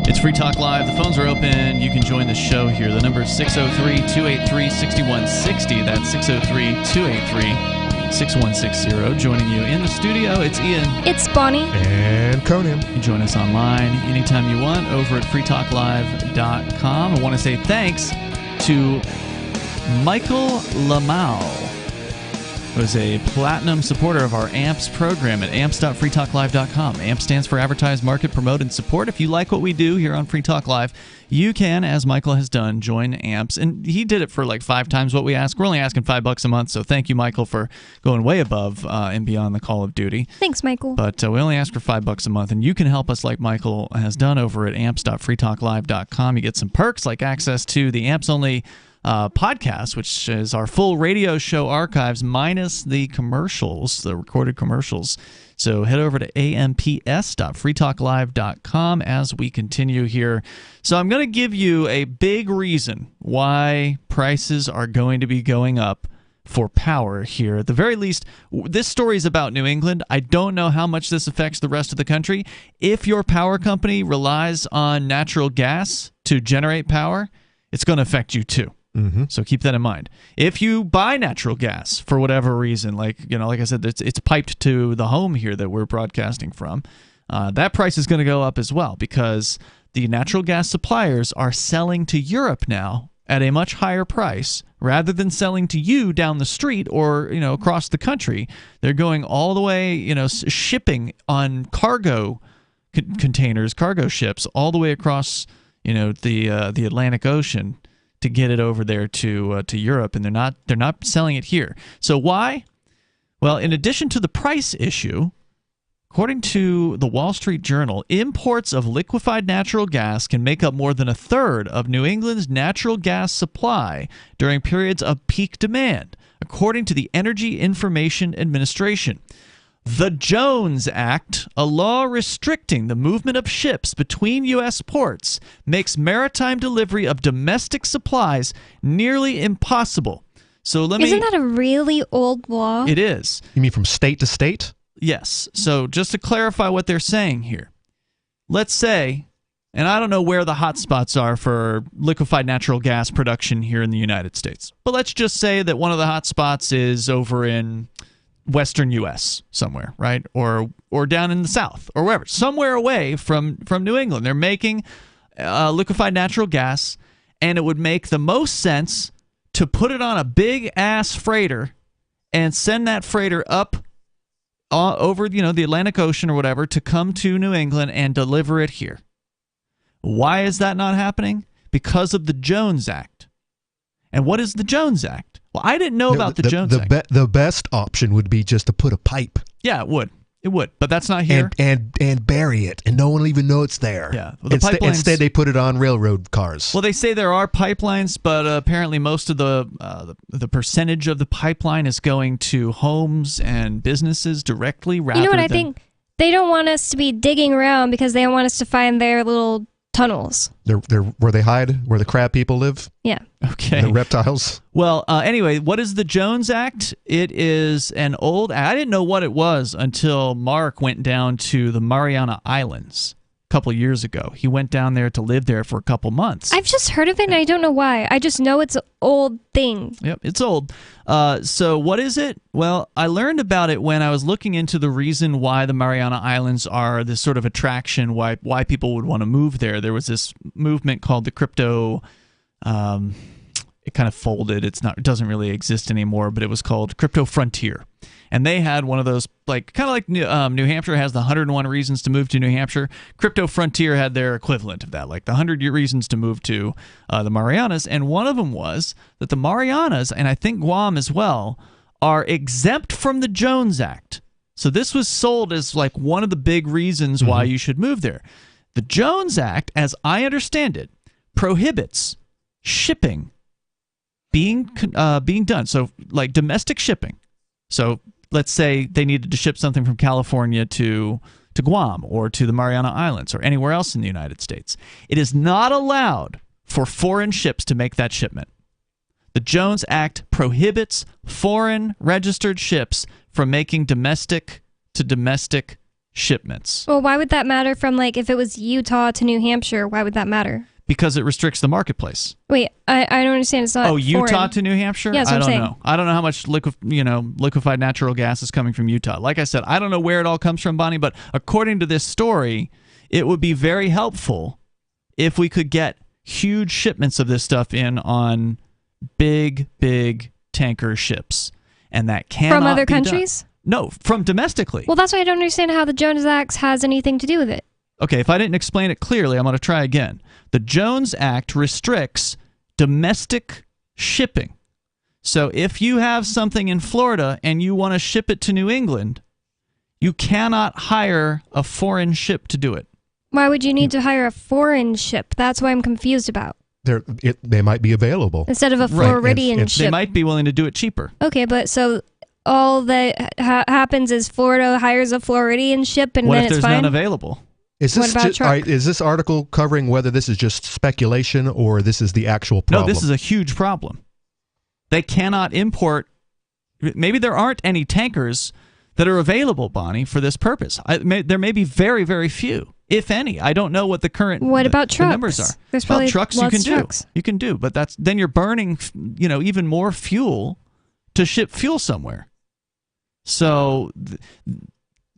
It's Free Talk Live. The phones are open. You can join the show here. The number is 603-283-6160. That's 603-283-6160. Joining you in the studio, it's Ian. It's Bonnie. And Conan. You can join us online anytime you want over at freetalklive.com. I want to say thanks to Michael Lamau, who is a platinum supporter of our AMPS program at amps.freetalklive.com. AMPS stands for Advertise, Market, Promote, and Support. If you like what we do here on Free Talk Live, you can, as Michael has done, join AMPS. And he did it for like 5 times what we ask. We're only asking $5 a month, so thank you, Michael, for going way above and beyond the call of duty. Thanks, Michael. But we only ask for $5 a month, and you can help us like Michael has done over at amps.freetalklive.com. You get some perks like access to the AMPS-only podcast, which is our full radio show archives minus the commercials, the recorded commercials. So head over to amps.freetalklive.com as we continue here. So I'm going to give you a big reason why prices are going to be going up for power here. At the very least, this story is about New England. I don't know how much this affects the rest of the country. If your power company relies on natural gas to generate power, it's going to affect you too. So keep that in mind. If you buy natural gas for whatever reason, like I said, it's piped to the home here that we're broadcasting from, that price is going to go up as well because the natural gas suppliers are selling to Europe now at a much higher price rather than selling to you down the street or across the country. They're going all the way, shipping on cargo containers, cargo ships, all the way across the Atlantic Ocean to get it over there to Europe, and they're not selling it here. So why? Well, in addition to the price issue, according to the Wall Street Journal, imports of liquefied natural gas can make up more than a third of New England's natural gas supply during periods of peak demand, according to the Energy Information Administration. The Jones Act, a law restricting the movement of ships between U.S. ports, makes maritime delivery of domestic supplies nearly impossible. So Isn't that a really old law? It is. You mean from state to state? Yes. So just to clarify what they're saying here, let's say, and I don't know where the hot spots are for liquefied natural gas production here in the United States, but let's just say that one of the hot spots is over in Western U.S. somewhere, right? Or down in the South or wherever, somewhere away from New England. They're making liquefied natural gas, and it would make the most sense to put it on a big-ass freighter and send that freighter up over the Atlantic Ocean or whatever to come to New England and deliver it here. Why is that not happening? Because of the Jones Act. And what is the Jones Act? Well, I didn't know about the Jones Act. The best option would be just to put a pipe. Yeah, it would. It would, but that's not here. And bury it, and no one will even know it's there. Yeah. Well, instead, they put it on railroad cars. Well, they say there are pipelines, but apparently most of the percentage of the pipeline is going to homes and businesses directly. Rather, you know what I think? They don't want us to be digging around because they don't want us to find their little tunnels. They're where they hide, where the crab people live. Yeah. Okay. The reptiles. Well, anyway, what is the Jones Act? It is an old. I didn't know what it was until Mark went down to the Mariana Islands a couple of years ago. He went down there to live there for a couple months. I've just heard of it, and I don't know why. I just know it's an old thing. Yep, it's old. So what is it? Well, I learned about it when I was looking into the reason why the Mariana Islands are this sort of attraction, why people would want to move there. There was this movement called the crypto. It kind of folded. It doesn't really exist anymore, but it was called Crypto Frontier. And they had one of those, kind of like New Hampshire has the 101 reasons to move to New Hampshire. Crypto Frontier had their equivalent of that, like the 100 reasons to move to the Marianas. And one of them was that the Marianas, and I think Guam as well, are exempt from the Jones Act. So this was sold as like one of the big reasons why you should move there. The Jones Act, as I understand it, prohibits shipping being done. So like domestic shipping. So let's say they needed to ship something from California to Guam or to the Mariana Islands or anywhere else in the United States. It is not allowed for foreign ships to make that shipment. The Jones Act prohibits foreign registered ships from making domestic to domestic shipments. Well, why would that matter from if it was Utah to New Hampshire? Why would that matter? Because it restricts the marketplace. Wait, I don't understand. It's not. Oh, Utah foreign. to New Hampshire? Yeah, that's what I'm saying. Know. I don't know how much liquefied natural gas is coming from Utah. Like I said, I don't know where it all comes from, Bonnie, but according to this story, it would be very helpful if we could get huge shipments of this stuff in on big tanker ships. And that cannot from other be countries? Done. No, from domestically. Well, that's why I don't understand how the Jones Act has anything to do with it. Okay, if I didn't explain it clearly, I'm going to try again. The Jones Act restricts domestic shipping. So if you have something in Florida and you want to ship it to New England, you cannot hire a foreign ship to do it. Why would you need to hire a foreign ship? That's what I'm confused about. They might be available. Instead of a Floridian ship. They might be willing to do it cheaper. Okay, but so all that happens is Florida hires a Floridian ship and what then if it's there's fine? none available? Is this article covering whether this is just speculation or this is the actual problem? No, this is a huge problem. They cannot import. Maybe there aren't any tankers that are available, Bonnie, for this purpose. There may be very, very few, if any. I don't know what the current trucks? The numbers are. There's probably trucks lots you can of do. trucks. You can do, but then you're burning, even more fuel to ship fuel somewhere. So.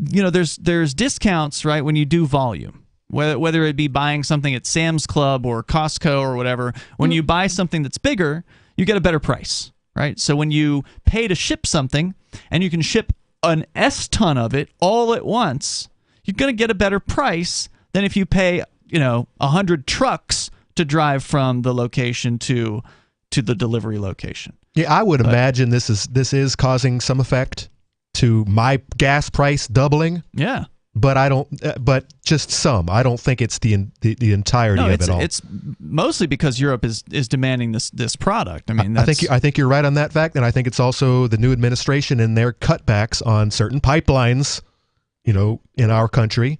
There's discounts, right, when you do volume, whether it be buying something at Sam's Club or Costco or whatever. When you buy something that's bigger, you get a better price, right? So when you pay to ship something and you can ship an S-ton of it all at once, you're going to get a better price than if you pay, 100 trucks to drive from the location to the delivery location. Yeah, I would imagine this is causing some effect to my gas price doubling. Yeah. But I don't. But just some. I don't think it's the entirety of it all. It's mostly because Europe is demanding this product. I mean, I think you're right on that fact, and I think it's also the new administration and their cutbacks on certain pipelines, in our country.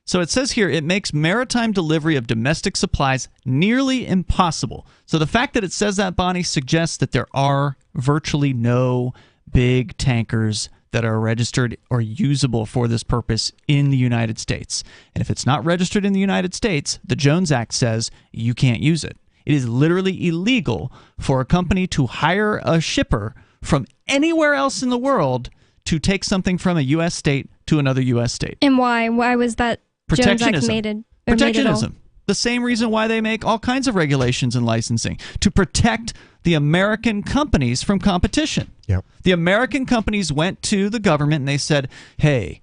So it says here, it makes maritime delivery of domestic supplies nearly impossible. So the fact that it says that, Bonnie, suggests that there are virtually no big tankers that are registered or usable for this purpose in the United States. And if it's not registered in the United States, the Jones Act says you can't use it. It is literally illegal for a company to hire a shipper from anywhere else in the world to take something from a U.S. state to another U.S. state. And why? Why was that Jones Act made? Protectionism. The same reason why they make all kinds of regulations and licensing, to protect the American companies from competition. Yep. The American companies went to the government and they said, hey,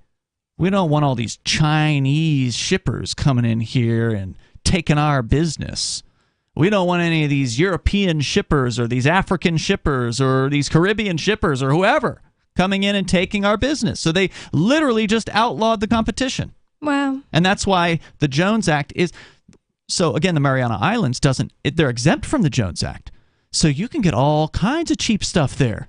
we don't want all these Chinese shippers coming in here and taking our business. We don't want any of these European shippers or these African shippers or these Caribbean shippers or whoever coming in and taking our business. So they literally just outlawed the competition. Wow. And that's why the Jones Act is... So again, the Mariana Islands they're exempt from the Jones Act. So you can get all kinds of cheap stuff there.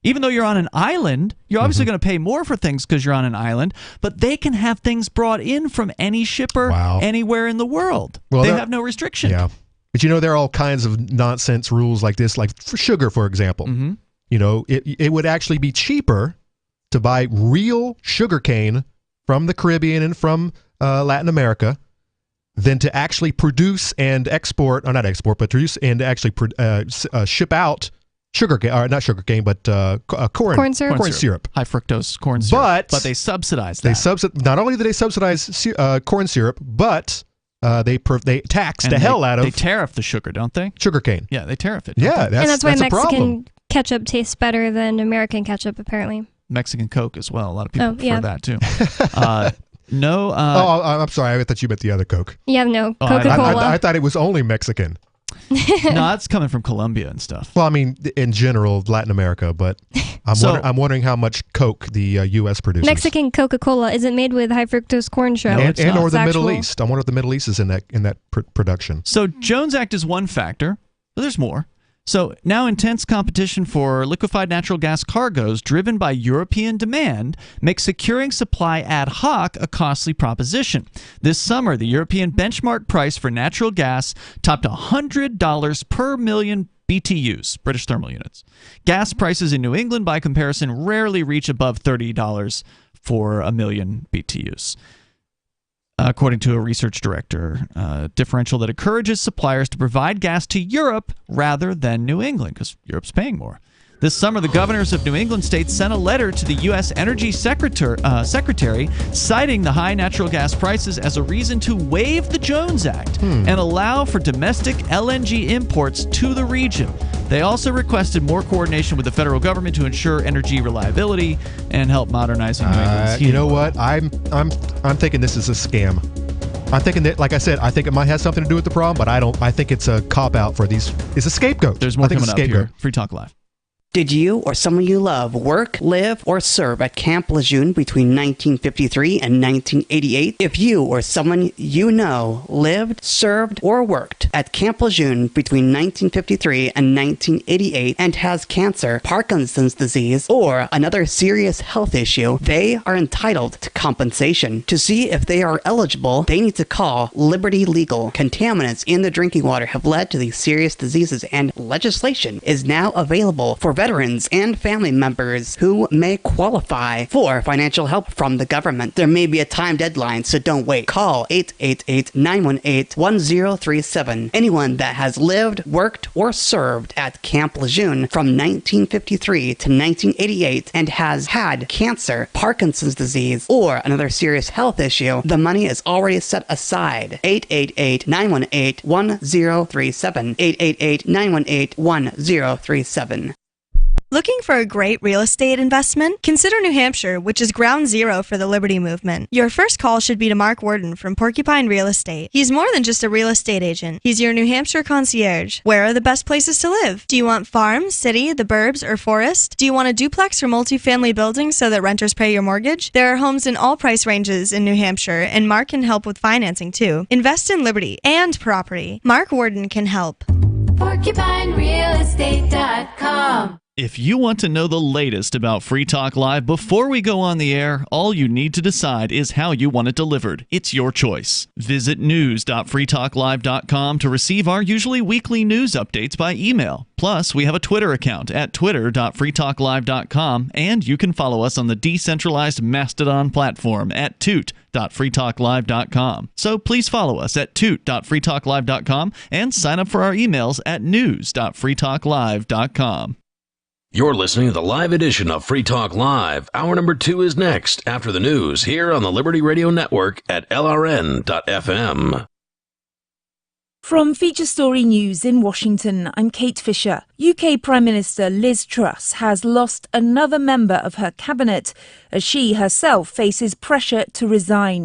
Even though you're on an island, you're obviously going to pay more for things because you're on an island, but they can have things brought in from any shipper anywhere in the world. Well, they have no restriction. Yeah. But there are all kinds of nonsense rules like this, like for sugar, for example. Mm-hmm. It would actually be cheaper to buy real sugar cane from the Caribbean and from Latin America than to actually produce and export, or not export, but produce and actually ship out sugar cane, or not sugar cane, but corn syrup. High fructose corn syrup. But they subsidize that. Not only do they subsidize corn syrup, but they tax the hell out of... They tariff the sugar, don't they? Sugar cane. Yeah, they tariff it. Yeah, and that's why a Mexican problem. ketchup tastes better than American ketchup, apparently. Mexican Coke as well. A lot of people prefer that, too. I'm sorry. I thought you meant the other Coke. Yeah, no. Coca-Cola. I thought it was only Mexican. No, that's coming from Colombia and stuff. Well, I mean, in general, Latin America, but I'm wondering how much Coke the U.S. produces. Mexican Coca-Cola isn't made with high fructose corn syrup. And or the Middle East. I wonder if the Middle East is in that production. So Jones Act is one factor, but there's more. So now intense competition for liquefied natural gas cargoes driven by European demand makes securing supply ad hoc a costly proposition. This summer, the European benchmark price for natural gas topped $100 per million BTUs, British thermal units. Gas prices in New England, by comparison, rarely reach above $30 for a million BTUs. According to a research director, differential that encourages suppliers to provide gas to Europe rather than New England, because Europe's paying more. This summer, the governors of New England states sent a letter to the U.S. Energy Secretary citing the high natural gas prices as a reason to waive the Jones Act and allow for domestic LNG imports to the region. They also requested more coordination with the federal government to ensure energy reliability and help modernizing New England's heating. You know what? I'm thinking this is a scam. I'm thinking that, like I said, I think it might have something to do with the problem, but I think it's a cop-out for these. It's a scapegoat. There's more coming up here. Free Talk Live. Did you or someone you love work, live, or serve at Camp Lejeune between 1953 and 1988? If you or someone you know lived, served, or worked at Camp Lejeune between 1953 and 1988 and has cancer, Parkinson's disease, or another serious health issue, they are entitled to compensation. To see if they are eligible, they need to call Liberty Legal. Contaminants in the drinking water have led to these serious diseases, and legislation is now available for veterans and family members who may qualify for financial help from the government. There may be a time deadline, so don't wait. Call 888-918-1037. Anyone that has lived, worked, or served at Camp Lejeune from 1953 to 1988 and has had cancer, Parkinson's disease, or another serious health issue, the money is already set aside. 888-918-1037. 888-918-1037. Looking for a great real estate investment? Consider New Hampshire, which is ground zero for the Liberty Movement. Your first call should be to Mark Worden from Porcupine Real Estate. He's more than just a real estate agent. He's your New Hampshire concierge. Where are the best places to live? Do you want farm, city, the burbs, or forest? Do you want a duplex or multifamily building so that renters pay your mortgage? There are homes in all price ranges in New Hampshire, and Mark can help with financing too. Invest in Liberty and property. Mark Worden can help. PorcupineRealEstate.com. If you want to know the latest about Free Talk Live before we go on the air, all you need to decide is how you want it delivered. It's your choice. Visit news.freetalklive.com to receive our usually weekly news updates by email. Plus, we have a Twitter account at twitter.freetalklive.com, and you can follow us on the decentralized Mastodon platform at toot.freetalklive.com. So please follow us at toot.freetalklive.com and sign up for our emails at news.freetalklive.com. You're listening to the live edition of Free Talk Live. Hour number 2 is next after the news here on the Liberty Radio Network at LRN.FM. From Feature Story News in Washington, I'm Kate Fisher. UK Prime Minister Liz Truss has lost another member of her cabinet as she herself faces pressure to resign.